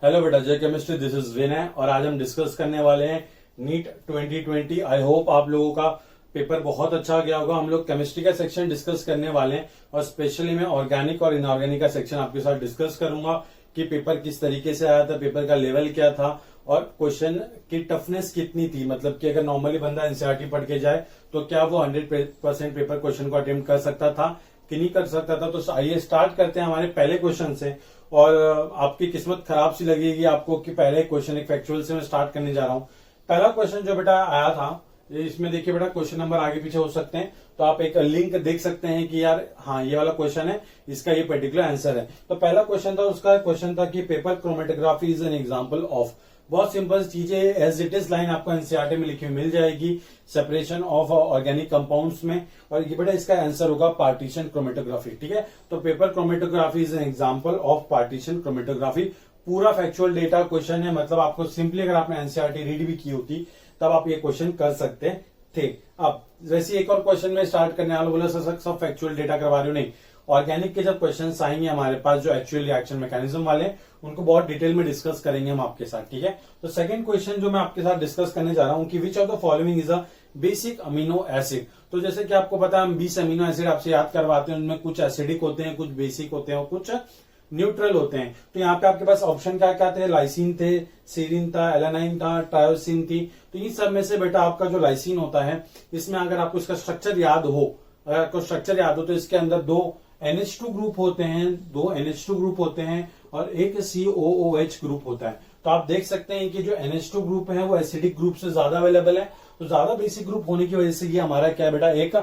Hello बेटा, जय chemistry. This is विनय और आज हम डिस्कस करने वाले हैं नीट 2020। आई होप आप लोगों का पेपर बहुत अच्छा गया होगा। हम लोग केमिस्ट्री का सेक्शन डिस्कस करने वाले हैं और स्पेशली मैं ऑर्गेनिक और इनऑर्गेनिक का सेक्शन आपके साथ डिस्कस करूंगा कि पेपर किस तरीके से आया था, पेपर का लेवल क्या था और क्वेश्चन की टफनेस कितनी थी। मतलब कि अगर नॉर्मली बंदा एनसीईआरटी पढ़ के जाए तो क्या वो 100% पेपर क्वेश्चन को अटेम्प्ट कर सकता था कि नहीं कर सकता था। तो आइए स्टार्ट करते हैं हमारे पहले क्वेश्चन से। और आपकी किस्मत खराब सी लगेगी आपको कि पहले क्वेश्चन एक फैक्चुअल से मैं स्टार्ट करने जा रहा हूं। पहला क्वेश्चन जो बेटा आया था, इसमें देखिए बेटा क्वेश्चन नंबर आगे पीछे हो सकते हैं, तो आप एक लिंक देख सकते हैं कि यार हाँ ये वाला क्वेश्चन है, इसका ये पर्टिकुलर आंसर है। तो पहला क्वेश्चन था, उसका क्वेश्चन था कि paper chromatography is an example of. बहुत सिंपल चीज है, एज इट इज लाइन आपको एनसीईआरटी में लिखी हुई मिल जाएगी, सेपरेशन ऑफ ऑर्गेनिक कंपाउंड्स में। और ये बेटा इसका आंसर होगा पार्टीशन क्रोमेटोग्राफी। ठीक है, तो paper chromatography is an example of partition chromatography. पूरा फैक्चुअल डेटा क्वेश्चन है, मतलब आपको सिंपली अगर आपने एनसीईआरटी रीड भी की होती तब आप ये क्वेश्चन कर सकते थे। अब वैसे एक और क्वेश्चन में स्टार्ट करने वाला, बोला सब फैक्चुअल डेटा करवा रहे हो, नहीं। ऑर्गेनिक के जब क्वेश्चंस आएंगे हमारे पास जो एक्चुअल रिएक्शन मैकेनिज्म वाले, उनको बहुत डिटेल में डिस्कस करेंगे हम आपके साथ। ठीक है, तो सेकंड क्वेश्चन जो मैं आपके साथ डिस्कस करने जा रहा हूं कि विच of the following is a basic amino acid. तो जैसे कि आपको पता है हम 20 अमीनो एसिड आपसे याद करवाते हैं, उनमें कुछ एसिडिक होते हैं, कुछ बेसिक होते हैं और कुछ न्यूट्रल होते हैं। तो यहाँ पे आपके पास ऑप्शन क्या क्या थे, लाइसिन थे, सीरिन था, एलानाइन था, ट्रायोसिन थी। तो इन सब में से बेटा आपका जो लाइसिन होता है, इसमें अगर आपको इसका स्ट्रक्चर याद हो, अगर आपको स्ट्रक्चर याद हो तो इसके अंदर दो NH2 ग्रुप होते हैं, दो NH2 ग्रुप होते हैं और एक COOH ग्रुप होता है। तो आप देख सकते हैं कि जो NH2 ग्रुप है वो एसिडिक ग्रुप से ज्यादा अवेलेबल है। तो ज्यादा बेसिक ग्रुप होने की वजह से ये हमारा क्या बेटा एक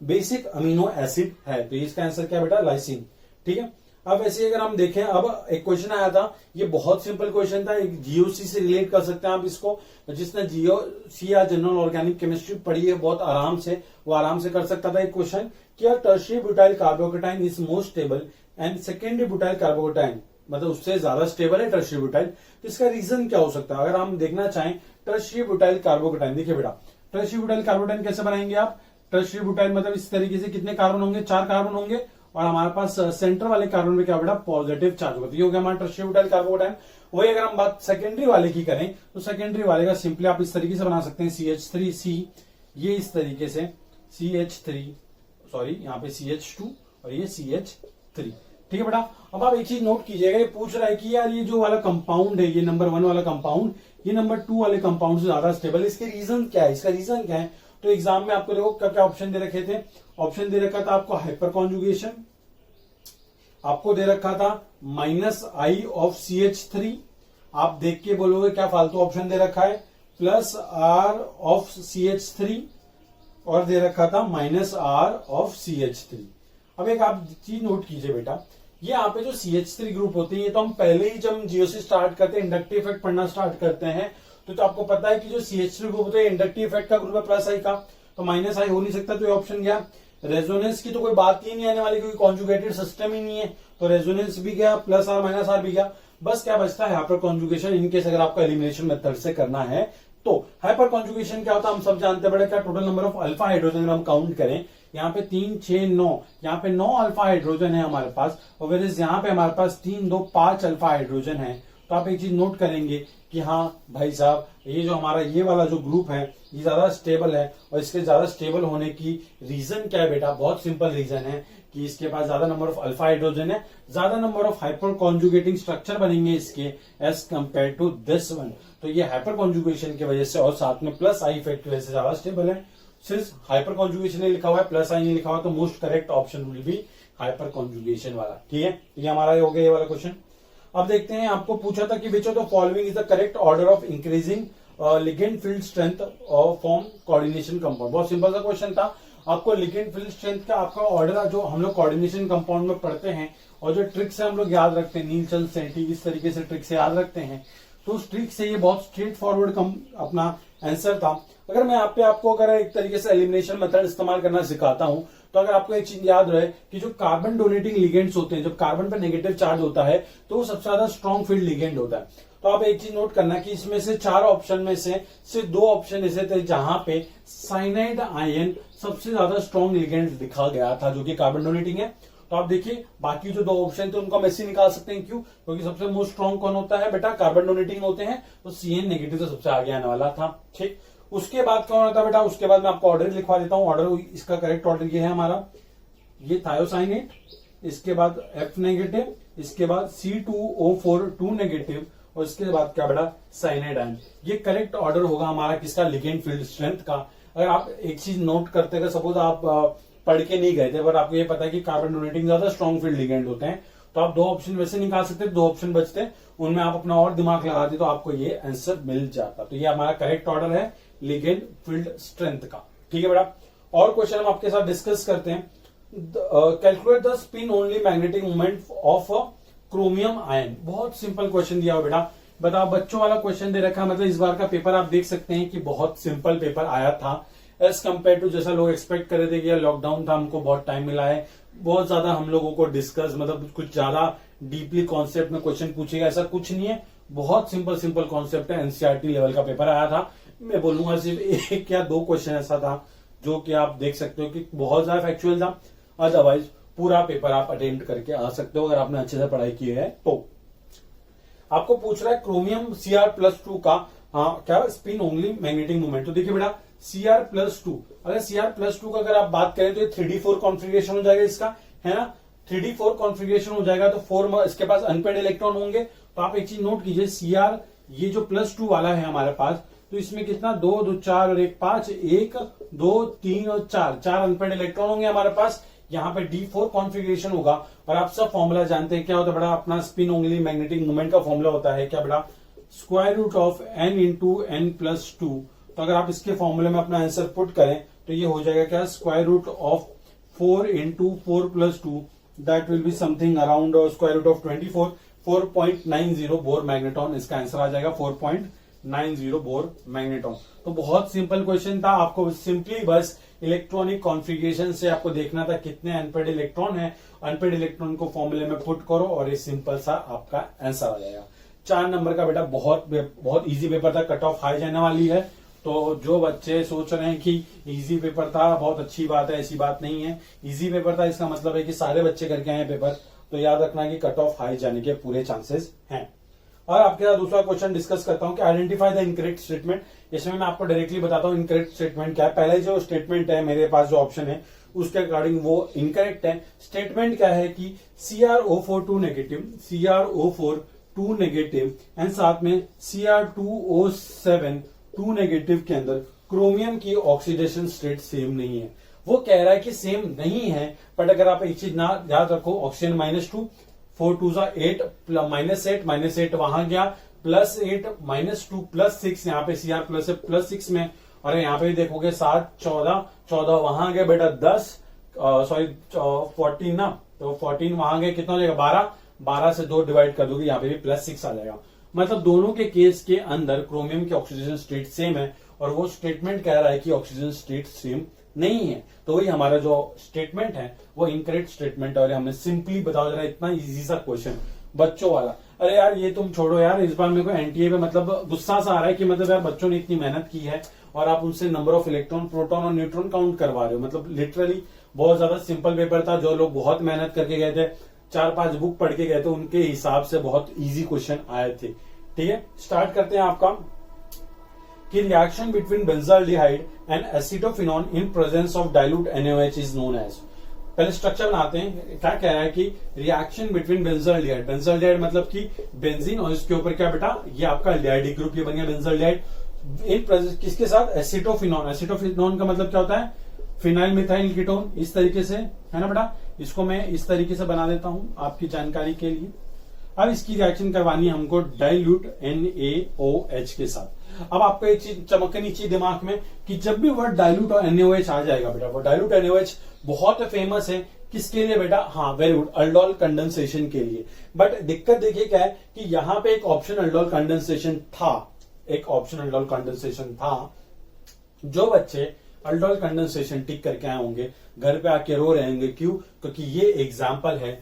बेसिक अमीनो एसिड है। तो इसका आंसर क्या बेटा, लाइसिन। ठीक है, अब वैसे अगर हम देखें, अब एक क्वेश्चन आया था, ये बहुत सिंपल क्वेश्चन था, एक जीओसी से रिलेट कर सकते हैं आप इसको। जिसने जीओसी या जनरल ऑर्गेनिक केमिस्ट्री पढ़ी है बहुत आराम से, वो आराम से कर सकता था एक क्वेश्चन। क्या tertiary butyl carbocation is more stable and secondary butyl carbocation, मतलब उससे ज्यादा स्टेबल है टर्शियरी ब्यूटाइल। तो इसका रीजन क्या हो सकता है अगर हम देखना चाहें। टर्शियरी ब्यूटाइल कार्बोकेटाइन, देखिए बेटा टर्शियरी ब्यूटाइल कार्बोकेटाइन कैसे बनाएंगे आप। टर्शियरी ब्यूटाइल मतलब इस तरीके से कितने कार्बन होंगे, 4 कार्बन होंगे और हमारे पास सेंटर वाले कार्बन में क्या बेटा पॉजिटिव चार्ज होगा। तो ये हो गया हमारा टर्शियरी ब्यूटाइल कार्बोकेटाइन। वही अगर हम बात सेकेंडरी वाले की करें तो सेकेंडरी वाले का सिंपली आप इस तरीके से बना सकते हैं, CH3C, ये इस तरीके से CH3, सॉरी यहाँ पे CH2 और ये CH3। ठीक है बेटा, अब आप एक चीज नोट कीजिएगा, ये पूछ रहा है कि यार ये जो वाला कंपाउंड है, ये नंबर 1 वाला कंपाउंड, ये नंबर 2 वाले कंपाउंड से ज्यादा स्टेबल है, इसके रीजन क्या है, इसका रीजन क्या है। तो एग्जाम में आपको देखो क्या क्या ऑप्शन दे रखे थे। ऑप्शन दे रखा था आपको हाइपर कॉन्जुगेशन, आपको दे रखा था -I ऑफ CH3, आप देख के बोलोगे क्या फालतू ऑप्शन दे रखा है, +R ऑफ CH3 और दे रखा था -R ऑफ CH3। अब एक आप चीज नोट कीजिए बेटा, ये यहाँ पे जो CH3 ग्रुप होते हैं, ये तो हम पहले ही जब हम जीओसी स्टार्ट करते हैं, इंडक्टिव इफेक्ट पढ़ना स्टार्ट करते हैं, तो आपको पता है कि जो CH3 ग्रुप होता है इंडक्टिव इफेक्ट का ग्रुप है +I का, तो -I हो नहीं सकता, तो ये ऑप्शन गया। रेजोनेंस की तो कोई बात ही नहीं आने वाली, क्योंकि कॉन्जुगेटेड सिस्टम ही नहीं है, तो रेजोनेंस भी गया, +R -R भी गया। बस क्या बचता है, हाइपर कॉन्जुगेशन, इनकेस अगर आपको एलिमिनेशन मेथड से करना है तो। हाइपर कॉन्जुगेशन क्या होता है हम सब जानते हैं बड़े, क्या total number of alpha hydrogen अगर हम काउंट करें, यहाँ पे 3, 6, 9, यहाँ पे 9 अल्फा हाइड्रोजन है हमारे पास, और वैसे यहाँ पे हमारे पास 3, 2, 5 अल्फा हाइड्रोजन है। तो आप एक चीज नोट करेंगे कि हाँ भाई साहब, ये जो हमारा ये वाला जो ग्रुप है ये ज्यादा स्टेबल है। और इसके ज्यादा स्टेबल होने की रीजन क्या है बेटा, बहुत सिंपल रीजन है कि इसके पास ज्यादा नंबर ऑफ अल्फा हाइड्रोजन है, ज्यादा number of hyper conjugating structure बनेंगे इसके as compare to this one. तो ये हाइपर कॉन्जुगेशन की वजह से और साथ में +I इफेक्ट की वजह से ज्यादा स्टेबल है। सिर्फ हाइपर कॉन्जुगेशन नहीं लिखा हुआ है, +I नहीं लिखा हुआ, तो most correct option will be hyper conjugation वाला। ठीक है, ये हमारा हो गया ये वाला क्वेश्चन। अब देखते हैं, आपको पूछा था कि विच of the following is the correct order of increasing ligand field strength form coordination compound. बहुत सिंपल सा क्वेश्चन था, आपको लिगेंड फील्ड स्ट्रेंथ का आपका ऑर्डर जो हम लोग कोऑर्डिनेशन कंपाउंड में पढ़ते हैं और जो ट्रिक से हम लोग याद रखते हैं, नीलचंद सेठी इस तरीके से ट्रिक से याद रखते हैं, तो उस ट्रिक से ये बहुत स्ट्रेट फॉरवर्ड अपना आंसर था। अगर मैं यहाँ पे आपको अगर एक तरीके से एलिमिनेशन मेथड इस्तेमाल करना सिखाता हूं, तो अगर आपको एक चीज याद रहे कि जो कार्बन डोनेटिंग लिगेंड्स होते हैं, जब कार्बन पर नेगेटिव चार्ज होता है तो वो सबसे ज्यादा स्ट्रॉन्ग फील्ड लिगेंड होता है। तो आप एक चीज नोट करना कि इसमें से 4 ऑप्शन में से सिर्फ 2 ऑप्शन ऐसे थे जहां पे साइनाइड आयन सबसे ज्यादा स्ट्रॉन्ग लिगेंड दिखा गया था, जो कि कार्बन डोनेटिंग है। तो आप देखिए बाकी जो 2 ऑप्शन थे उनको हम ऐसे निकाल सकते हैं। क्यों? क्योंकि सबसे मोस्ट स्ट्रॉन्ग कौन होता है बेटा? कार्बन डोनेटिंग होते हैं, तो CN नेगेटिव तो सबसे आगे आने वाला था। ठीक, उसके बाद कौन होता है बेटा? उसके बाद मैं आपको ऑर्डर लिखवा देता हूं। ऑर्डर, इसका करेक्ट ऑर्डर ये है हमारा, ये थायोसाइनेट, इसके बाद F नेगेटिव, इसके बाद C2O4 2 नेगेटिव, और इसके बाद क्या बेटा? Cyanide ion. ये करेक्ट ऑर्डर होगा हमारा किसका? लिगेंड फील्ड स्ट्रेंथ का। अगर आप एक चीज नोट करते हैं, सपोज आप पढ़ के नहीं गए थे पर आपको ये पता है कि कार्बन डोनेटिंग ज्यादा स्ट्रॉन्ग फील्ड लिगेंड होते हैं, तो आप 2 ऑप्शन वैसे निकाल सकते हैं, 2 ऑप्शन बचते हैं, उनमें आप अपना और दिमाग लगाते तो आपको ये आंसर मिल जाता। तो ये हमारा करेक्ट ऑर्डर है लिगेंड फील्ड स्ट्रेंथ का। ठीक है बेटा, और क्वेश्चन हम आपके साथ डिस्कस करते हैं। Calculate the spin only magnetic moment of chromium ion. बहुत सिंपल क्वेश्चन दिया हो बेटा, बताओ बच्चों वाला क्वेश्चन दे रखा है, मतलब इस बार का पेपर आप देख सकते हैं कि बहुत सिंपल पेपर आया था एज कम्पेयर टू जैसा लोग एक्सपेक्ट कर रहे थे कि यार लॉकडाउन था, हमको बहुत टाइम मिला है, बहुत ज्यादा हम लोगों को डिस्कस, मतलब कुछ ज्यादा डीपली कॉन्सेप्ट में क्वेश्चन पूछेगा, ऐसा कुछ नहीं है। बहुत सिंपल कॉन्सेप्ट है। एनसीईआरटी लेवल का पेपर आया था। मैं बोलूंगा सिर्फ 1 या 2 क्वेश्चन ऐसा था जो कि आप देख सकते हो कि बहुत ज्यादा फैक्चुअल था, अदरवाइज पूरा पेपर आप अटेम्प्ट करके आ सकते हो अगर आपने अच्छे से पढ़ाई की है तो। आपको पूछ रहा है क्रोमियम Cr+2 का क्या स्पिन ओनली मैग्नेटिक मोमेंट। तो देखिए बेटा Cr+2, अगर Cr+2 का अगर आप बात करें तो ये 3d4 कॉन्फ़िगरेशन हो जाएगा इसका, है ना? 3d4 कॉन्फ़िगरेशन हो जाएगा तो 4 इसके पास अनपेड इलेक्ट्रॉन होंगे। तो आप एक चीज नोट कीजिए, Cr ये जो +2 वाला है हमारे पास, तो इसमें कितना 2 2 4 और 1 5, 1 2 3 और 4 अनपेड इलेक्ट्रॉन होंगे हमारे पास। यहाँ पे D4 कॉन्फ़िगरेशन होगा। और आप सब फॉर्मूला जानते हैं क्या होता है बेटा? अपना स्पिन ओनली मैग्नेटिक मोमेंट का फॉर्मूला होता है क्या बेटा? Square root of n into n+2। तो अगर आप इसके फॉर्मूले में अपना आंसर पुट करें तो ये हो जाएगा क्या? Square root of 4 into 4+2, that will be something around square root of 24, 4.90 Bohr magneton. इसका आंसर आ जाएगा 4.90 बोर मैग्नेटॉन। तो बहुत सिंपल क्वेश्चन था, आपको सिंपली बस इलेक्ट्रॉनिक कॉन्फ़िगरेशन से आपको देखना था कितने अनपेड इलेक्ट्रॉन है, अनपेड इलेक्ट्रॉन को फॉर्मूले में पुट करो और ये सिंपल सा आपका आंसर आ जाएगा। 4 नंबर का बेटा बहुत इजी पेपर था, कट ऑफ हाई जाने वाली है। तो जो बच्चे सोच रहे हैं कि इजी पेपर था, बहुत अच्छी बात है, ऐसी बात नहीं है। इजी पेपर था इसका मतलब है कि सारे बच्चे करके आए पेपर, तो याद रखना कि कट ऑफ हाई जाने के पूरे चांसेस हैं। और आपके साथ दूसरा क्वेश्चन डिस्कस करता हूं कि आइडेंटिफाई द इनकरेक्ट स्टेटमेंट। इसमें मैं आपको डायरेक्टली बताता हूं इनकरेक्ट स्टेटमेंट क्या है। पहले जो स्टेटमेंट है मेरे पास जो ऑप्शन है उसके अकॉर्डिंग वो इनकरेक्ट है। स्टेटमेंट क्या है कि CrO4 2 negative, CrO4 2 negative and साथ में Cr2O7 2 नेगेटिव के अंदर क्रोमियम की ऑक्सीडेशन स्टेट सेम नहीं है। वो कह रहा है कि सेम नहीं है, बट अगर आप एक चीज ना याद रखो, ऑक्सीजन -2, 4 2 8, -8 वहां गया, +8 -2 +6, यहाँ पे Cr प्लस है +6 में, और यहाँ पे देखोगे 7 14 वहां गए बेटा 10, सॉरी 14 ना, तो 14 वहां गए, कितना हो जाएगा 12 से 2 डिवाइड कर दोगे, यहाँ पे भी +6 आ जाएगा। मतलब दोनों के केस के अंदर क्रोमियम की ऑक्सीजन स्टेट सेम है और वो स्टेटमेंट कह रहा है कि ऑक्सीजन स्टेट सेम नहीं है। तो वही हमारा जो स्टेटमेंट है वो इनकरेक्ट स्टेटमेंट है। और हमने सिंपली बताओ जरा, इतना इजी सा क्वेश्चन बच्चों वाला। अरे यार ये तुम छोड़ो यार, इस बार मेरे को एनटीए पे मतलब गुस्सा सा आ रहा है कि मतलब यार बच्चों ने इतनी मेहनत की है और आप उनसे नंबर ऑफ इलेक्ट्रॉन, प्रोटॉन और न्यूट्रॉन काउंट करवा रहे हो। मतलब लिटरली बहुत ज्यादा सिंपल पेपर था। जो लोग बहुत मेहनत करके गए थे, 4-5 बुक पढ़ के गए थे, उनके हिसाब से बहुत इजी क्वेश्चन आए थे। ठीक है, स्टार्ट करते हैं आपका कि reaction between benzaldehyde and acetophenone in presence of dilute NaOH is known as. पहले स्ट्रक्चर बनाते हैं। क्या कह रहा है कि रिएक्शन बिटवीन बेंजाल्डिहाइड, बेंजाल्डिहाइड मतलब कि बेंजीन, और इसके ऊपर क्या बेटा, ये आपका एल्डिहाइड ग्रुप, ये बन गया बेंजाल्डिहाइड। इन प्रेजेंस किसके साथ? एसिटोफिनॉन। एसिटोफिनॉन का मतलब क्या होता है? Phenyl methyl ketone. इस तरीके से है ना बेटा, इसको मैं इस तरीके से बना देता हूं आपकी जानकारी के लिए। अब इसकी रिएक्शन करवानी है हमको डाइल्यूट NaOH के साथ। अब आपको एक चीज चमकनी चाहिए दिमाग में कि जब भी वर्ड डाइल्यूट और NaOH आ जाएगा बेटा, वो डाइल्यूट NaOH बहुत फेमस है किसके लिए बेटा? हाँ वेरी गुड, अल्डोल कंडेंसेशन के लिए। बट दिक्कत देखिए क्या है कि यहाँ पे एक ऑप्शन अल्डोल कंडेंसेशन था, एक ऑप्शन अल्डोल कंडेंसेशन था। जो बच्चे अल्डोल कंडेंसेशन टिक करके आए होंगे घर पे आके रो रहे होंगे, क्यों? क्योंकि ये एग्जाम्पल है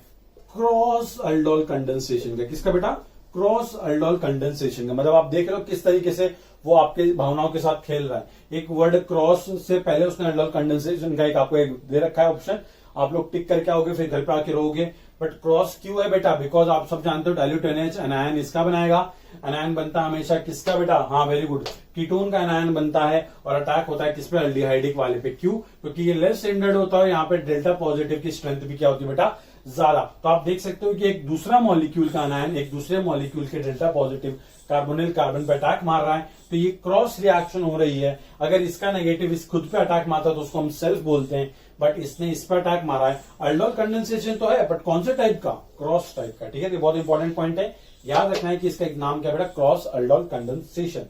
क्रॉस अल्डोल कंडेंसेशन का। किसका बेटा? क्रॉस अल्डोल कंडेंसेशन का। मतलब आप देख रहे हो किस तरीके से वो आपके भावनाओं के साथ खेल रहा है। एक वर्ड क्रॉस से पहले उसने अल्डोल कंडेंसेशन का एक आपको एक दे रखा है ऑप्शन, आप लोग टिक करके आओगे, फिर घर पे आके रहोगे। बट क्रॉस क्यों है बेटा? बिकॉज आप सब जानते हो डाइल्यूट NH एनायन इसका बनाएगा। एनायन बनता है हमेशा किसका बेटा? हाँ वेरी गुड, कीटोन का एनायन बनता है और अटैक होता है किस पे? एल्डिहाइडिक वाले पे। क्यों? क्योंकि ये लेस स्टैंडर्ड होता है, यहाँ पे डेल्टा पॉजिटिव की स्ट्रेंथ भी क्या होती है बेटा? ज्यादा। तो आप देख सकते हो कि एक दूसरा मॉलिक्यूल का एनायन एक दूसरे मॉलिक्यूल के डेल्टा पॉजिटिव कार्बोनिल कार्बन पे अटैक मार रहा है, तो ये क्रॉस रिएक्शन हो रही है। अगर इसका नेगेटिव इस खुद पे अटैक मारता तो उसको हम सेल्फ बोलते हैं, बट इसने इस पर अटैक मारा है। अल्डोल कंडेंसेशन तो है, बट कौन से टाइप का? क्रॉस टाइप का। ठीक है, ये बहुत इंपॉर्टेंट पॉइंट है, याद रखना है कि इसका एक नाम क्या बेटा? Cross aldol condensation.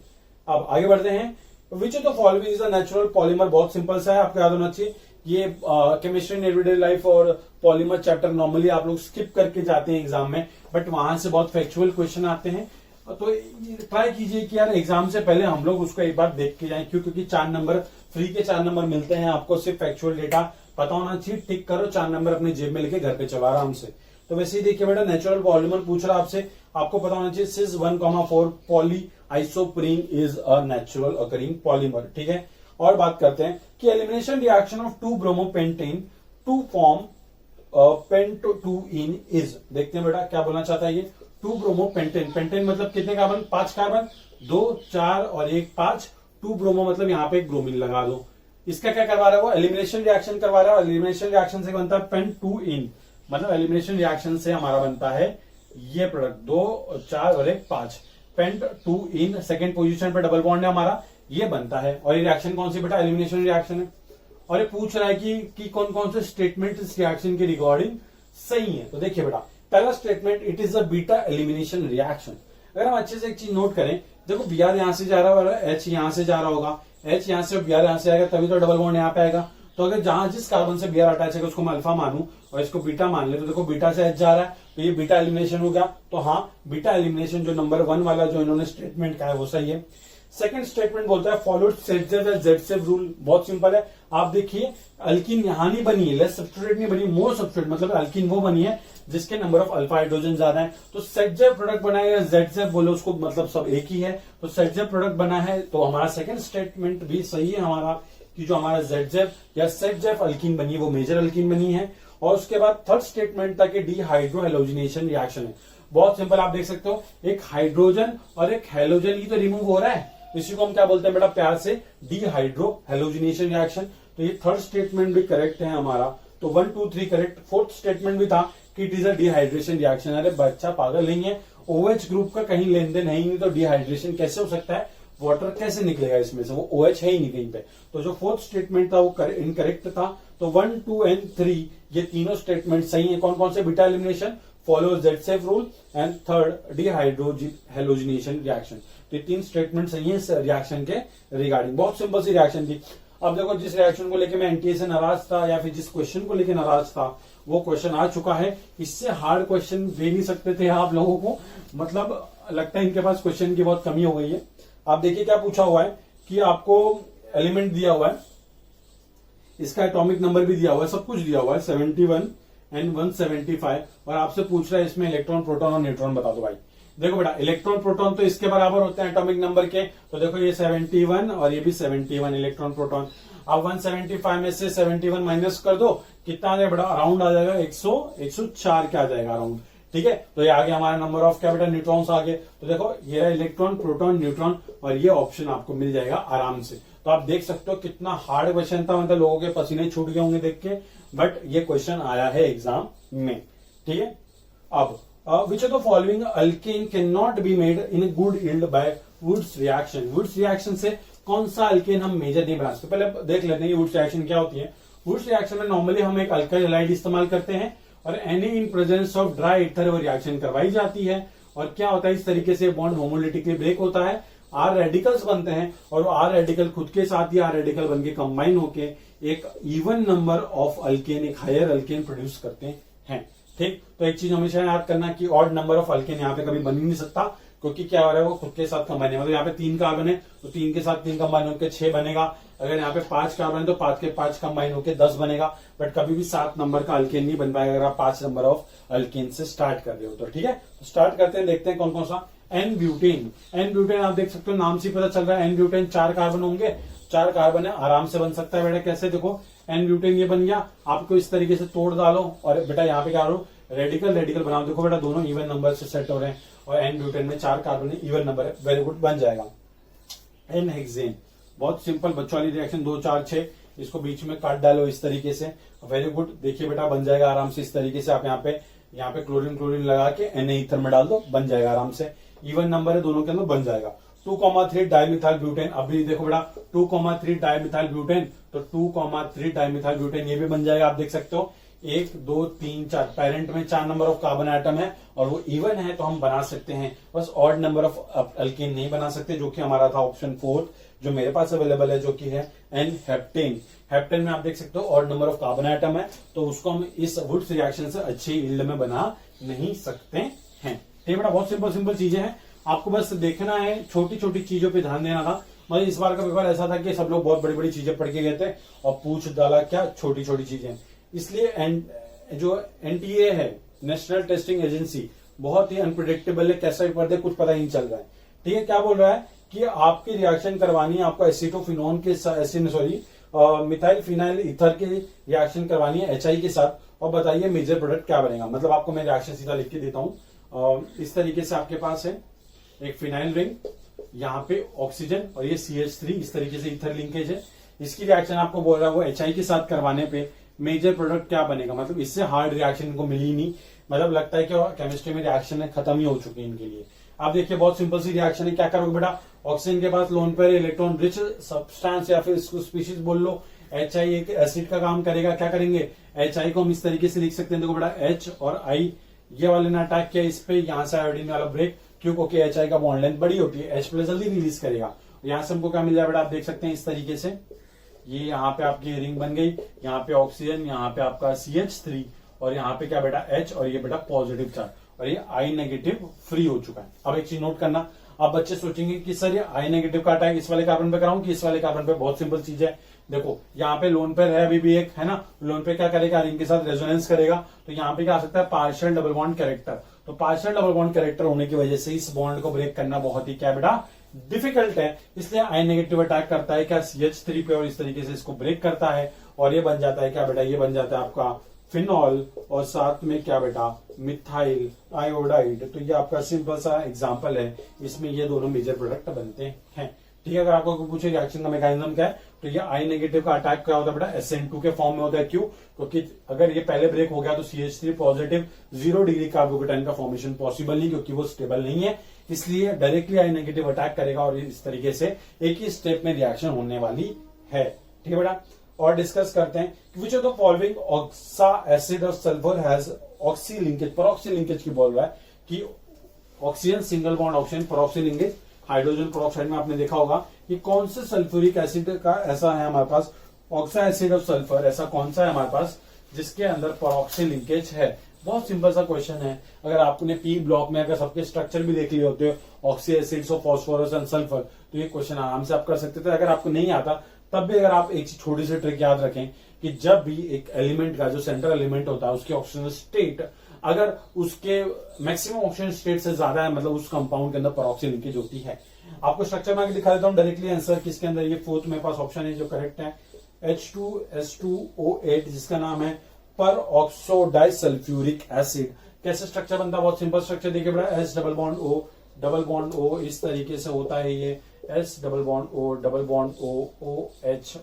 अब आगे बढ़ते हैं। Which of the following is a natural polymer? बहुत सिंपल सा है, आपको याद होना चाहिए। ये केमिस्ट्री इन एवरीडे लाइफ और पॉलीमर चैप्टर नॉर्मली आप लोग स्किप करके जाते हैं एग्जाम में, बट वहां से बहुत फैक्चुअल क्वेश्चन आते हैं। तो ट्राई कीजिए कि यार एग्जाम से पहले हम लोग उसको एक बार देख के जाएं। क्यों? क्योंकि 4 नंबर फ्री के 4 नंबर मिलते हैं आपको, सिर्फ फैक्चुअल डेटा पता होना चाहिए। टिक करो, 4 नंबर अपने जेब में लेके घर पे चलो आराम से। तो वैसे ही देखिए बेटा, नेचुरल पॉलीमर पूछ रहा आपसे, आपको पता होना चाहिए cis 1,4 polyisoprene is a natural occurring polymer. ठीक है, और बात करते हैं कि elimination reaction of 2 bromopentane to form पेंटोटूइन इज। देखते हैं बेटा क्या बोलना चाहता है ये। 2 ब्रोमोपेंटेन, पेंटेन मतलब कितने कार्बन? 5 कार्बन, 2 4 और 1 5। 2 ब्रोमो मतलब यहाँ पे एक ब्रोमीन लगा दो। इसका क्या करवा रहा है वो? एलिमिनेशन रिएक्शन करवा रहा है। एलिमिनेशन रिएक्शन से बनता है पेंटोटूइन, मतलब एलिमिनेशन रिएक्शन से हमारा बनता है ये प्रोडक्ट 2 4 और 1 5। पेंटोटूइन सेकेंड पोजीशन पे डबल बॉन्ड है हमारा, ये बनता है। और ये रिएक्शन कौन सी बेटा? एलिमिनेशन रिएक्शन है। और ये पूछ रहा है कि कौन कौन से स्टेटमेंट इस रिएक्शन के रिगार्डिंग सही है। तो देखिए बेटा, पहला statement, it is a beta elimination reaction. अगर हम अच्छे से एक चीज नोट करें, देखो Br यहां से जा रहा होगा, H यहां से जा रहा होगा, H यहां से Br यहां से आएगा, तभी तो डबल बॉन्ड यहाँ पे आएगा। तो अगर जहां जिस कार्बन से Br अटैच है उसको मैं अल्फा मानूं और इसको बीटा मान ले, तो देखो बीटा से H जा रहा है, तो ये बीटा एलिमिनेशन हो गया। तो हाँ, बीटा एलिमिनेशन जो नंबर 1 वाला जो इन्होंने स्टेटमेंट कहा है वो सही है। सेकंड स्टेटमेंट बोलता है फॉलोड Z-Zev रूल। बहुत सिंपल है, आप देखिए अल्कीन यहां नहीं बनी है, लेस सब्स्टिट्यूट नहीं बनी, मोर सब्स्टिट्यूट मतलब अल्कीन वो बनी है जिसके नंबर ऑफ अल्फा हाइड्रोजन ज्यादा है। तो Z-Zev प्रोडक्ट बना है, या Z-Zev बोलो उसको, मतलब सब एक ही है। तो Z-Zev प्रोडक्ट बना है, तो हमारा सेकंड स्टेटमेंट भी सही है हमारा, कि जो हमारा Z-Zev या Z-Zev अल्कीन बनी है वो मेजर अल्कीन बनी है। और उसके बाद थर्ड स्टेटमेंट था कि डिहाइड्रो हेलोजिनेशन रिएक्शन है। बहुत सिंपल, आप देख सकते हो एक हाइड्रोजन और एक हेलोजन ही तो रिमूव हो रहा है, इसी को हम क्या बोलते हैं बेटा? प्यार से डिहाइड्रो हेलोजिनेशन रिएक्शन। तो ये थर्ड स्टेटमेंट भी करेक्ट है हमारा। तो 1 2 3 करेक्ट। फोर्थ स्टेटमेंट भी था कि it is a dehydration reaction. अरे बच्चा पागल नहीं है, OH ग्रुप का कहीं लेन देन है ही नहीं, तो डिहाइड्रेशन कैसे हो सकता है? वाटर कैसे निकलेगा इसमें से? वो OH है ही नहीं कहीं पे। तो जो फोर्थ स्टेटमेंट था वो इनकरेक्ट था। तो 1 2 एंड 3 ये तीनों स्टेटमेंट सही है। कौन कौन से? Beta elimination, follow Z-Zev rule and third dehydro halogenation reaction. तो 3 स्टेटमेंट सही है इस रिएक्शन के रिगार्डिंग। बहुत सिंपल सी रिएक्शन थी। अब देखो, जिस रिएक्शन को लेके मैं NTA से नाराज था या फिर जिस क्वेश्चन को लेके नाराज था वो क्वेश्चन आ चुका है। इससे हार्ड क्वेश्चन दे नहीं सकते थे आप लोगों को, मतलब लगता है इनके पास क्वेश्चन की बहुत कमी हो गई है। आप देखिए क्या पूछा हुआ है कि आपको एलिमेंट दिया हुआ है, इसका एटॉमिक नंबर भी दिया हुआ है, सब कुछ दिया हुआ है 71 एंड 175, और आपसे पूछ रहा है इसमें इलेक्ट्रॉन प्रोटॉन और न्यूट्रॉन बता दो भाई। देखो बेटा, इलेक्ट्रॉन प्रोटॉन तो इसके बराबर होते हैं एटॉमिक नंबर के, तो देखो ये 71 और ये भी 71 इलेक्ट्रॉन प्रोटॉन। अब 175 में से 71 माइनस कर दो, कितना आ जाएगा बेटा? अराउंड आ जाएगा 104 क्या आ जाएगा अराउंड। ठीक है, तो ये आगे हमारा नंबर ऑफ क्या बेटा? न्यूट्रॉन्स आ गए। तो देखो ये है इलेक्ट्रॉन प्रोटॉन न्यूट्रॉन, और ये ऑप्शन आपको मिल जाएगा आराम से। तो आप देख सकते हो कितना हार्ड क्वेश्चन था, मतलब लोगों के पसीने छूट गए होंगे देख के, बट ये क्वेश्चन आया है एग्जाम में। ठीक है, अब which of the following alkane cannot be made in a good yield by Woods reaction? Woods reaction से कौन सा अल्केन हम मेजर नहीं बना सकते? पहले देख लेते हैं वुड्स रिएक्शन क्या होती है। वुड्स रिएक्शन में नॉर्मली हम एक अल्काइल हैलाइड इस्तेमाल करते हैं और any in presence of dry ether वो रिएक्शन करवाई जाती है। और क्या होता है, इस तरीके से बॉन्ड होमोलिटिकली ब्रेक होता है, R रेडिकल्स बनते हैं, और R रेडिकल खुद के साथ ही R रेडिकल बनके कंबाइन होके एक इवन नंबर ऑफ अल्केन, एक हायर अल्केन प्रोड्यूस करते हैं। ठीक, तो एक चीज हमेशा याद करना कि ऑड नंबर ऑफ अल्केन यहाँ पे कभी बन ही नहीं सकता, क्योंकि क्या हो रहा है वो खुद के साथ कंबाइन है। मतलब यहाँ पे 3 कार्बन है तो 3 के साथ 3 कंबाइन होकर 6 बनेगा। अगर यहाँ पे 5 कार्बन है तो 5 के 5 कंबाइन होकर 10 बनेगा। बट कभी भी 7 नंबर का अल्केन नहीं बन पाएगा अगर आप 5 नंबर ऑफ अल्केन से स्टार्ट कर रहे हो तो। ठीक है, तो स्टार्ट करते हैं, देखते हैं कौन कौन सा। एन ब्यूटेन, एन ब्यूटेन आप देख सकते हो नाम से पता चल रहा है एन ब्यूटेन 4 कार्बन होंगे, 4 कार्बन है, आराम से बन सकता है बेटा। कैसे? देखो एन ब्यूटेन ये बन गया। आपको इस तरीके से तोड़ डालो और बेटा यहाँ पे क्या करो, रेडिकल रेडिकल बनाओ। देखो बेटा दोनों इवन नंबर से सेट हो रहे हैं और एन ब्यूटेन में 4 कार्बन इवन नंबर है, वेरी गुड, बन जाएगा। एन हेक्सेन, बहुत सिंपल बच्चों वाली रिएक्शन, 2 4 6, इसको बीच में काट डालो इस तरीके से, वेरी गुड। देखिए बेटा बन जाएगा आराम से इस तरीके से। आप यहाँ पे क्लोरीन क्लोरीन लगा के एन ईथर में डाल दो, बन जाएगा आराम से। इवन नंबर है दोनों के अंदर, बन जाएगा। 2,3 डाइमिथाइल ब्यूटेन, अभी देखो बेटा 2,3 डाइमिथाइल ब्यूटेन, तो 2,3 डाइमिथाइल ब्यूटेन ये भी बन जाएगा। आप देख सकते हो 1 2 3 4, पेरेंट में 4 नंबर ऑफ कार्बन आइटम है और वो इवन है तो हम बना सकते हैं, बस ऑड नंबर ऑफ अल्केन नहीं बना सकते, जो कि हमारा था ऑप्शन 4 जो मेरे पास अवेलेबल है, जो कि है एन हेप्टेन। हेप्टेन में आप देख सकते हो odd number of carbon atom है, तो उसको हम इस वुड्स रिएक्शन से अच्छी यील्ड में बना नहीं सकते हैं। ठीक है, बहुत सिंपल सिंपल चीजें हैं, आपको बस देखना है, छोटी छोटी चीजों पे ध्यान देना था। मतलब इस बार का पेपर ऐसा था कि सब लोग बहुत बड़ी बड़ी चीजें पढ़ के गए थे और पूछ डाला क्या छोटी छोटी चीजें, इसलिए जो एनटीए है, नेशनल टेस्टिंग एजेंसी, बहुत ही अनप्रिडिक्टेबल है, कैसा पेपर दे कुछ पता ही नहीं चल रहा है। ठीक है, क्या बोल रहा है कि आपकी रिएक्शन करवानी है, आपको एसीटोफिनोन के मिथाइल फिनाइल ईथर की रिएक्शन करवानी है एचआई के साथ, और बताइए मेजर प्रोडक्ट क्या बनेगा। मतलब आपको मैं रिएक्शन सीधा लिख के देता हूं, इस तरीके से आपके पास है एक फिनाइल रिंग, यहाँ पे ऑक्सीजन और ये CH3, इस तरीके से ईथर लिंकेज है। इसकी रिएक्शन आपको बोल रहा है वो एचआई के साथ करवाने पे मेजर प्रोडक्ट क्या बनेगा। मतलब इससे हार्ड रिएक्शन इनको मिली नहीं, मतलब लगता है कि केमिस्ट्री में रिएक्शन खत्म ही हो चुकी है इनके लिए। आप देखिए बहुत सिंपल सी रिएक्शन है, क्या करोगे बेटा, ऑक्सीजन के पास lone pair electron rich substance या फिर इसको स्पीशीज बोल लो, एचआई एक एसिड का काम करेगा। क्या करेंगे, एचआई को हम इस तरीके से लिख सकते हैं, देखो बेटा एच और आई, ये वाले ने अटैक किया इस पे, यहाँ से आयोडीन वाला ब्रेक, क्योंकि एचआई का बॉन्ड लेंथ बड़ी होती है, H प्लस जल्दी रिलीज करेगा। यहाँ से हमको क्या मिल जाए बेटा, आप देख सकते हैं इस तरीके से, ये यहाँ पे आपकी रिंग बन गई, यहाँ पे ऑक्सीजन, यहाँ पे आपका CH3 और यहाँ पे क्या बेटा H और ये बेटा पॉजिटिव चार्ज, और ये I नेगेटिव फ्री हो चुका है। अब एक चीज नोट करना, अब बच्चे सोचेंगे कि सर ये I नेगेटिव का अटैक इस वाले कार्बन पे कराऊं कि इस वाले कार्बन पे, बहुत सिंपल चीज है। देखो यहाँ पे लोन पेयर है अभी भी एक, है ना, लोन पेयर क्या करेगा, रिंग के साथ रेजोनेंस करेगा, तो यहाँ पे क्या आ सकता है, पार्शियल डबल बॉन्ड कैरेक्टर। तो पार्शियल डबल बॉन्ड कैरेक्टर होने की वजह से इस बॉन्ड को ब्रेक करना बहुत ही क्या बेटा डिफिकल्ट है, इसलिए I नेगेटिव अटैक करता है क्या CH3 पे और इस तरीके से इसको ब्रेक करता है, और ये बन जाता है क्या बेटा, ये बन जाता है आपका फिनॉल और साथ में क्या बेटा मिथाइल आयोडाइड। तो ये आपका सिंपल सा एग्जांपल है, इसमें ये दोनों मेजर प्रोडक्ट बनते हैं। ठीक है, अगर आपको पूछे रिएक्शन का मैकेनिज्म क्या है, तो ये I नेगेटिव का अटैक क्या होता है बेटा, SN2 के फॉर्म में होता है। क्यों, क्योंकि अगर ये पहले ब्रेक हो गया तो CH3 पॉजिटिव 0 डिग्री कार्बोकेटाइन का फॉर्मेशन पॉसिबल नहीं, क्योंकि वो स्टेबल नहीं है, इसलिए डायरेक्टली I नेगेटिव अटैक करेगा और इस तरीके से एक ही स्टेप में रिएक्शन होने वाली है। ठीक है बेटा, और डिस्कस करते हैं which of the following oxoacid of sulphur has oxy linkage, peroxy linkage की बोल रहा है कि oxygen single bond oxygen, peroxy linkage hydrogen peroxide में आपने देखा होगा कि कौन से सल्फ्यूरिक एसिड का ऐसा है हमारे पास, ऑक्सा एसिड ऑफ सल्फर ऐसा कौन सा है हमारे पास जिसके अंदर परऑक्सी लिंकेज है। बहुत सिंपल सा क्वेश्चन है, अगर आपने पी ब्लॉक में अगर सबके स्ट्रक्चर भी देख लिए होते हो oxy acids of phosphorus and sulphur, तो ये क्वेश्चन आराम से आप कर सकते थे। अगर आपको नहीं आता तब भी अगर आप एक छोटी सी ट्रिक याद रखें कि जब भी एक एलिमेंट का जो सेंट्रल एलिमेंट होता है उसकी ऑक्सीजन स्टेट अगर उसके मैक्सिमम ऑक्सीजन स्टेट से ज्यादा है, मतलब उस कंपाउंड के अंदर परऑक्सी लिंकेज होती है। आपको स्ट्रक्चर में आगे दिखा देता हूं डायरेक्टली आंसर किसके अंदर, ये फोर्थ मेरे पास ऑप्शन है जो करेक्ट है, H2S2O8 जिसका नाम है पर ऑक्सो डाइसल्फ्यूरिक एसिड। कैसे स्ट्रक्चर बनता है, बहुत सिंपल स्ट्रक्चर देखिए बेटा, S डबल बॉन्ड O इस तरीके से होता है, ये S double bond O OH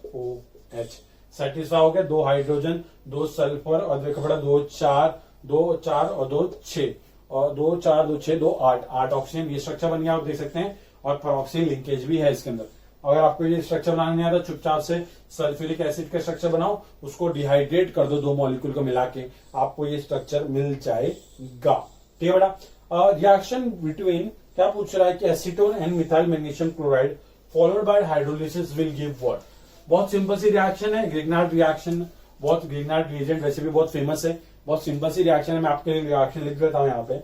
satisfy हो गया, 2 हाइड्रोजन 2 सल्फर और देखो बेटा 2 4 और 2 6 और 2 4 2 6 2 8 ऑक्सीजन, ये स्ट्रक्चर बन गया आप देख सकते हैं, और परऑक्सी लिंकेज भी है इसके अंदर। अगर आपको ये स्ट्रक्चर बनाना नहीं आता चुपचाप से सल्फ्यूरिक एसिड का स्ट्रक्चर बनाओ, उसको डिहाइड्रेट कर दो 2 मॉलिक्यूल को मिला के, आपको ये स्ट्रक्चर मिल जाएगा। ठीक है बेटा, रिएक्शन बिटवीन क्या पूछ रहा है कि acetone and methyl magnesium chloride followed by hydrolysis will give what. बहुत सिंपल सी रिएक्शन है, ग्रिग्नार्ड रिएक्शन, बहुत ग्रिग्नार्ड रिएजेंट वैसे भी बहुत फेमस है, बहुत सिंपल सी रिएक्शन है, मैं आपके लिए रिएक्शन लिख देता हूं यहाँ पे।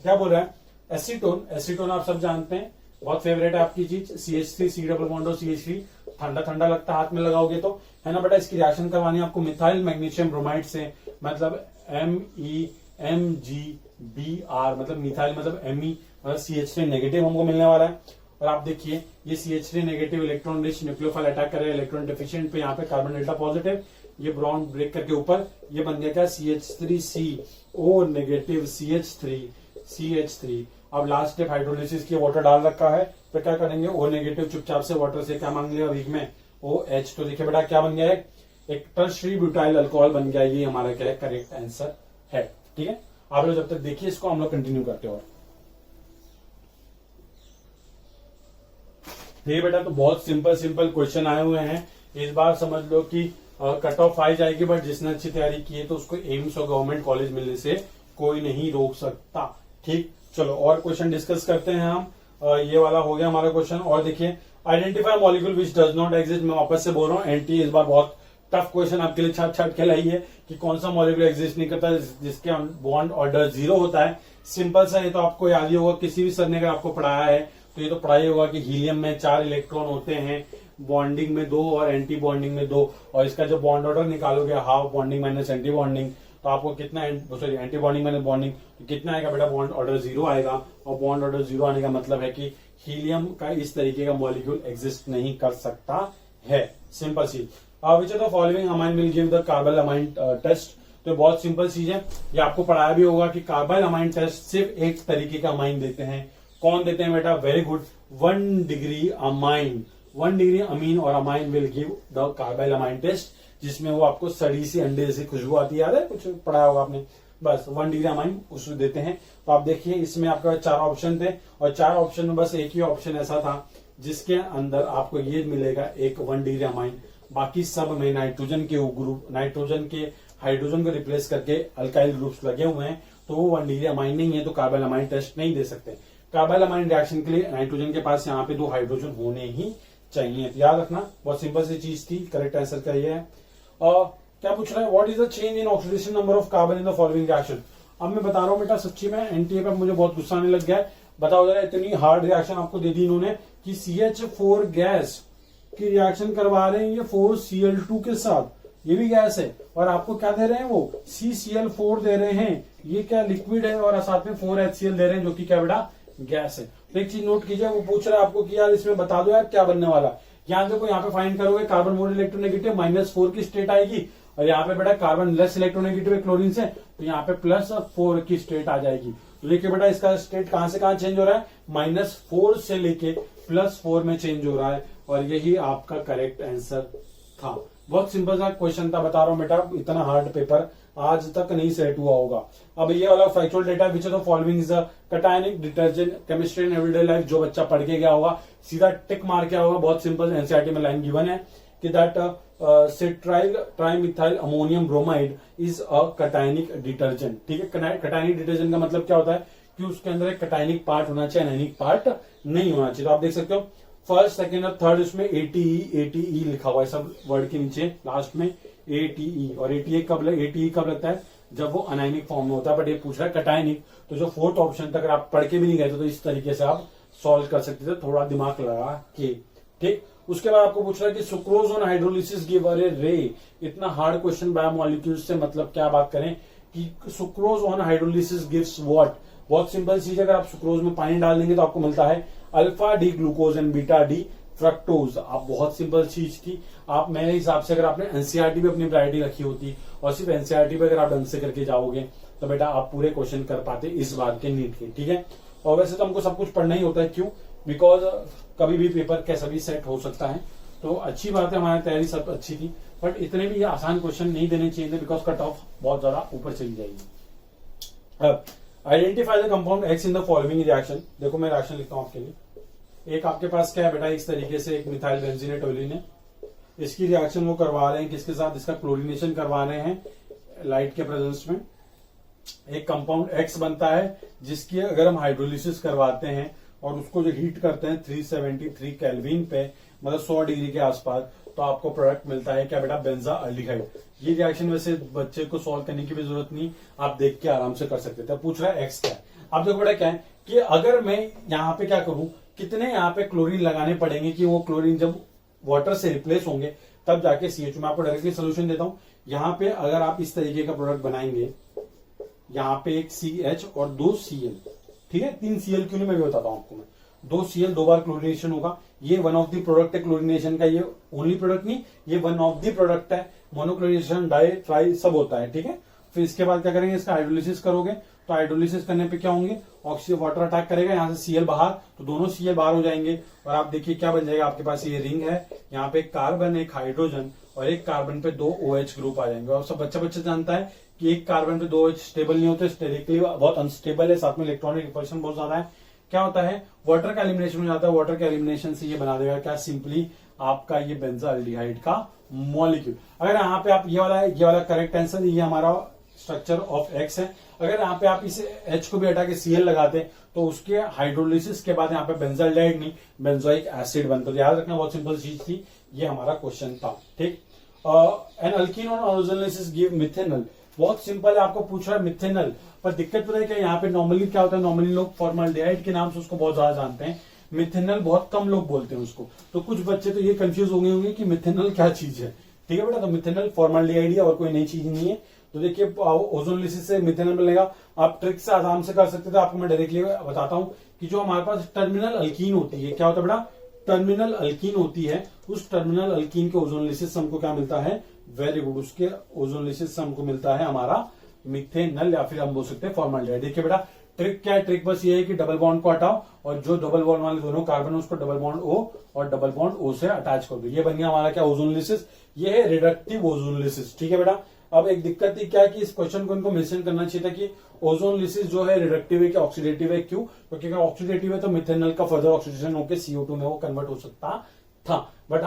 क्या बोल रहा है, एसीटोन आप सब जानते हैं, बहुत फेवरेट है आपकी चीज, CH3 C double bond CH3, ठंडा ठंडा लगता है हाथ में लगाओगे तो, है ना बेटा। इसकी रिएक्शन करवानी है आपको मिथाइल मैग्नीशियम ब्रोमाइड से, मतलब MEMGBr, मतलब मिथाइल मतलब Me मतलब CH3 नेगेटिव हमको मिलने वाला है। और आप देखिए ये CH3 negative electron rich nucleophile attack करेगा इलेक्ट्रॉन डेफिशिएंट पे, यहाँ पे कार्बन डेल्टा पॉजिटिव, ये बॉन्ड ब्रेक करके ऊपर ये बन गया क्या, CH3CO नेगेटिव CH3। अब लास्ट स्टेप हाइड्रोलिसिस की, वाटर डाल रखा है तो क्या करेंगे, O नेगेटिव चुपचाप से वाटर से क्या मांग लिया वीक में, OH। तो देखिए बेटा क्या बन गया है, एक टर्शियरी ब्यूटाइल अल्कोहल बन गया। ये हमारा क्या है, करेक्ट आंसर है। ठीक है, आप लोग जब तक देखिए इसको, हम लोग कंटिन्यू करते हैं। ये बेटा तो बहुत सिंपल क्वेश्चन आए हुए हैं। इस बार समझ लो कि कट ऑफ आ जाएगी, बट जिसने अच्छी तैयारी की है तो उसको एम्स और गवर्नमेंट कॉलेज मिलने से कोई नहीं रोक सकता। ठीक, चलो और क्वेश्चन डिस्कस करते हैं हम। ये वाला हो गया हमारा क्वेश्चन। और देखिए, identify molecule which does not exist. मैं वापस से बोल रहा हूँ, एनटी इस बार बहुत टफ क्वेश्चन आपके लिए छाट के लाई है कि कौन सा मॉलिक्यूल एग्जिस्ट नहीं करता जिसके बॉन्ड ऑर्डर 0 होता है। सिंपल सा, ये तो आपको याद ही होगा, किसी भी सर ने अगर आपको पढ़ाया है तो ये तो पढ़ा ही होगा कि हीलियम में 4 इलेक्ट्रॉन होते हैं, बॉन्डिंग में 2 और एंटी बॉन्डिंग में 2। और इसका जो बॉन्ड ऑर्डर निकालोगे, half bonding minus anti bonding, तो आपको कितना, sorry anti bonding minus bonding, तो कितना आएगा बेटा, बॉन्ड ऑर्डर 0 आएगा। और बॉन्ड ऑर्डर 0 आने का मतलब है कि हीलियम का इस तरीके का मॉलिक्यूल एग्जिस्ट नहीं कर सकता है। Simple C. Which of the following amine will give the carbon amine test. तो बहुत सिंपल चीज है, ये आपको पढ़ाया भी होगा कि कार्बन अमाइन टेस्ट सिर्फ एक तरीके का अमाइन देते हैं। कौन देते हैं बेटा, very good, 1 degree amine. 1 degree amine और amine will give the carbylamine test, जिसमें वो आपको सड़ी सी अंडे जैसी खुशबू आती है, याद है, कुछ पढ़ा होगा आपने। बस 1 डिग्री अमाइन उसको देते हैं। तो आप देखिए इसमें आपके पास 4 ऑप्शन थे, और 4 ऑप्शन में बस एक ही ऑप्शन ऐसा था जिसके अंदर आपको ये मिलेगा, एक 1 डिग्री अमाइन। बाकी सब में नाइट्रोजन के ग्रुप, नाइट्रोजन के हाइड्रोजन को रिप्लेस करके अल्काइल ग्रुप्स लगे हुए हैं, तो वो 1 डिग्री अमाइन नहीं है, तो कार्बाइल अमाइन टेस्ट नहीं दे सकते। कार्बाइल अमाइन रिएक्शन के लिए नाइट्रोजन के पास यहाँ पे 2 हाइड्रोजन होने ही चाहिए, तो याद रखना, बहुत सिंपल सी चीज थी। करेक्ट आंसर का ये है। और क्या पूछ रहा है, what is the change in oxidation number of carbon in the following reaction. अब मैं बता रहा हूँ बेटा, सच्ची में एनटीए पे मुझे बहुत गुस्सा आने लग गया है। बताओ जरा, इतनी हार्ड रिएक्शन आपको दे दी इन्होंने कि CH4 गैस की रिएक्शन करवा रहे हैं ये 4Cl2 के साथ, ये भी गैस है, और आपको क्या दे रहे हैं, वो CCl4 दे रहे हैं, ये क्या लिक्विड है, और साथ में 4HCl दे रहे हैं जो कि क्या बेटा, गैस है। तो एक चीज नोट कीजिए, वो पूछ रहा है आपको कि यार इसमें बता दो यार क्या बनने वाला। यहाँ देखो, यहाँ पे फाइंड करोगे कार्बन मोर इलेक्ट्रोनेगेटिव -4 की स्टेट आएगी, और यहाँ पे बेटा कार्बन लेस इलेक्ट्रोनेगेटिव है क्लोरीन से, तो यहाँ पे +4 की स्टेट आ जाएगी। तो देखिए बेटा, इसका स्टेट कहां से कहां चेंज हो रहा है, -4 से लेके +4 में चेंज हो रहा है, और यही आपका करेक्ट आंसर था। बहुत सिंपल सा क्वेश्चन था, बता रहा हूं बेटा, इतना हार्ड पेपर आज तक नहीं सेट हुआ होगा। अब ये वाला factual data, which of the following is the cationic detergent chemistry in everyday life, जो बच्चा पढ़ के गया होगा सीधा टिक मार के होगा। बहुत सिंपल, एनसीईआरटी में लाइन गिवन है कि that cetyl trimethyl ammonium bromide is a cationic detergent. ठीक है, कटायनिक डिटर्जेंट का मतलब क्या होता है कि उसके अंदर एक कटायनिक पार्ट होना चाहिए, एनायनिक पार्ट नहीं होना चाहिए। तो आप देख सकते हो फर्स्ट, सेकेंड और थर्ड उसमें ATE लिखा हुआ है, सब वर्ड के नीचे लास्ट में ATE। और ATE कब लगता है, जब वो अनायनिक फॉर्म में होता है, बट ये पूछ रहा है कटायनिक। तो जो 4th ऑप्शन तक अगर आप पढ़ के भी नहीं गए थे तो इस तरीके से आप सॉल्व कर सकते थे, थोड़ा दिमाग लगा के। ठीक, उसके बाद आपको पूछ रहा है कि sucrose on hydrolysis give a रे। इतना हार्ड क्वेश्चन बायोमोलिक्यूल्स से, मतलब क्या बात करें कि sucrose on hydrolysis gives what. बहुत सिंपल चीज है, अगर आप सुक्रोज में पानी डाल देंगे तो आपको मिलता है alpha D glucose and beta D fructose. आप बहुत सिंपल चीज थी। आप मेरे हिसाब से अगर आपने एनसीईआरटी पे अपनी प्रायोरिटी रखी होती और सिर्फ एनसीईआरटी पे अगर आप ढंग से करके जाओगे तो बेटा आप पूरे क्वेश्चन कर पाते इस बार के नीट के। ठीक है, और वैसे तो हमको सब कुछ पढ़ना ही होता है, क्यों, बिकॉज कभी भी पेपर कैसा भी सेट हो सकता है। तो अच्छी बात है, हमारी तैयारी सब अच्छी थी, बट इतने भी आसान क्वेश्चन नहीं देने चाहिए थे, बिकॉज कट ऑफ बहुत ज्यादा ऊपर चली जाएगी। अब identify the compound x in the following reaction. देखो मैं रिएक्शन लिखता हूं आपके लिए। एक आपके पास क्या है बेटा, इस तरीके से एक मिथाइल बेंजीन है, टोलिन है, इसकी रिएक्शन वो करवा रहे हैं किसके साथ, इसका क्लोरीनेशन करवा रहे हैं लाइट के प्रेजेंस में। एक कंपाउंड एक्स बनता है जिसकी अगर हम हाइड्रोलिसिस करवाते हैं और उसको जो हीट करते हैं 373 केल्विन पे, मतलब 100 डिग्री के आसपास, तो आपको प्रोडक्ट मिलता है क्या बेटा, बेंजाल्डिहाइड। ये रिएक्शन वैसे बच्चे को सॉल्व करने की भी जरूरत नहीं, आप देख के आराम से कर सकते थे। पूछ रहा है एक्स क्या है। अब देखो बेटा क्या है कि अगर मैं यहाँ पे क्या करूं, कितने यहाँ पे क्लोरीन लगाने पड़ेंगे कि वो क्लोरीन जब वाटर से रिप्लेस होंगे तब जाके CH। मैं आपको डायरेक्टली सोल्यूशन देता हूं। यहाँ पे अगर आप इस तरीके का प्रोडक्ट बनाएंगे, यहाँ पे एक CH और 2 Cl, ठीक है, 3 Cl क्यों नहीं, मैं भी बताता हूं आपको। मैं 2 Cl 2 बार क्लोरीनेशन होगा। ये वन ऑफ द प्रोडक्ट है क्लोरीनेशन का, ये ओनली प्रोडक्ट नहीं, ये वन ऑफ द प्रोडक्ट है। मोनोक्लोरीनेशन, डाई, ट्राई सब होता है, ठीक है। फिर इसके बाद क्या करेंगे, इसका हाइड्रोलिसिस करोगे तो हाइड्रोलिसिस करने पे क्या होंगे, ऑक्सीजन वाटर अटैक करेगा, यहाँ से Cl बाहर, तो दोनों Cl बाहर हो जाएंगे और आप देखिए क्या बन जाएगा आपके पास, ये रिंग है, यहाँ पे एक कार्बन, एक हाइड्रोजन और एक कार्बन पे 2 OH ग्रुप आ जाएंगे। और सब बच्चा जानता है कि एक कार्बन पे 2 OH स्टेबल नहीं होते, स्टेरिकली बहुत अनस्टेबल है, साथ में इलेक्ट्रॉनिक रिपल्शन बहुत ज्यादा है। क्या होता है, वाटर का एलिमिनेशन हो जाता है, वाटर के एलिमिनेशन से ये बना देगा क्या, सिंपली आपका ये बेंजाल्डिहाइड का मॉलिक्यूल। अगर यहाँ पे आप ये वाला करेक्ट आंसर, ये हमारा स्ट्रक्चर ऑफ X है। अगर यहाँ पे आप इस H को भी हटा के Cl लगाते तो उसके हाइड्रोलिसिस के बाद यहाँ पे बेंजाल्डिहाइड नहीं, बेंजोइक एसिड बनता। तो याद रखना, बहुत सिंपल चीज थी, ये हमारा क्वेश्चन था, ठीक। An alkene on ozonolysis give methanol, बहुत सिंपल है, आपको पूछ रहा है मिथेनॉल, पर दिक्कत पता है क्या, यहाँ पे नॉर्मली क्या होता है, नॉर्मली लोग फॉर्मल्डिहाइड के नाम से उसको बहुत ज्यादा जानते हैं, मिथेनॉल बहुत कम लोग बोलते हैं उसको। तो कुछ बच्चे तो ये कंफ्यूज हो गए होंगे कि मिथेनॉल क्या चीज है, ठीक है बेटा। तो मिथेनॉल फॉर्मल्डिहाइड है और कोई नई चीज नहीं है। तो देखिए ओजोनोलाइसिस से मिथेनॉल मिलेगा, आप ट्रिक से आराम से कर सकते थे। आपको मैं डायरेक्टली बताता हूं कि जो हमारे पास टर्मिनल अल्कीन होती है, क्या होता है बेटा, टर्मिनल अल्कीन होती है, उस टर्मिनल अल्कीन के ओजोनोलाइसिस से हमको क्या मिलता है, वेरी गुड, उसके ओजोनोलाइसिस से हमको मिलता है हमारा मिथेनॉल, या फिर हम बोल सकते हैं फॉर्मल्डिहाइड। देखिए बेटा ट्रिक क्या है, ट्रिक बस ये है कि डबल बॉन्ड को हटाओ और जो डबल बॉन्ड वाले दोनों कार्बन है उसको डबल बॉन्ड O और डबल बॉन्ड O से अटैच कर दो, ये बन गया हमारा क्या, ओजोनोलाइसिस। ये है रिडक्टिव ओजोनोलाइसिस, ठीक है बेटा। अब एक दिक्कत थी क्या कि इस क्वेश्चन को इनको मेंशन करना चाहिए था कि ओजोनोलाइसिस जो है रिडक्टिव है कि ऑक्सीडेटिव है, क्यों, क्योंकि अगर ऑक्सीडेटिव है तो मिथेनॉल का फर्दर ऑक्सीडेशन होकर CO2 में वो कन्वर्ट हो सकता था, बट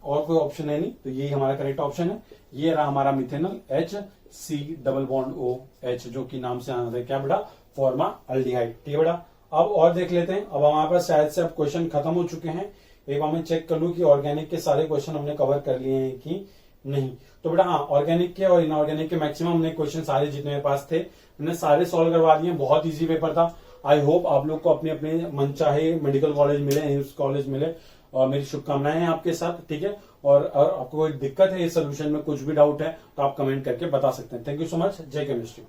और कोई ऑप्शन है नहीं, तो यही हमारा करेक्ट ऑप्शन है। ये रहा हमारा methanol, HC double bond OH, जो कि नाम से आना था क्या बेटा, फॉर्माल्डिहाइड, ठीक है बेटा। अब और देख लेते हैं, अब हमारे पास शायद से अब क्वेश्चन खत्म हो चुके हैं। एक बार मैं चेक कर लूं कि ऑर्गेनिक के सारे क्वेश्चन हमने कवर कर लिए हैं कि नहीं। तो बेटा हाँ, ऑर्गेनिक के और इनऑर्गेनिक के मैक्सिमम हमने क्वेश्चन सारे जितने मेरे पास थे मैंने सारे सॉल्व करवा दिए। बहुत इजी पेपर था। आई होप आप लोग को अपने अपने मनचाहे मेडिकल कॉलेज मिले, एम्स कॉलेज मिले, और मेरी शुभकामनाएं हैं आपके साथ, ठीक है। और आपको कोई दिक्कत है इस सोल्यूशन में, कुछ भी डाउट है तो आप कमेंट करके बता सकते हैं। Thank you so much. जय केमिस्ट्री।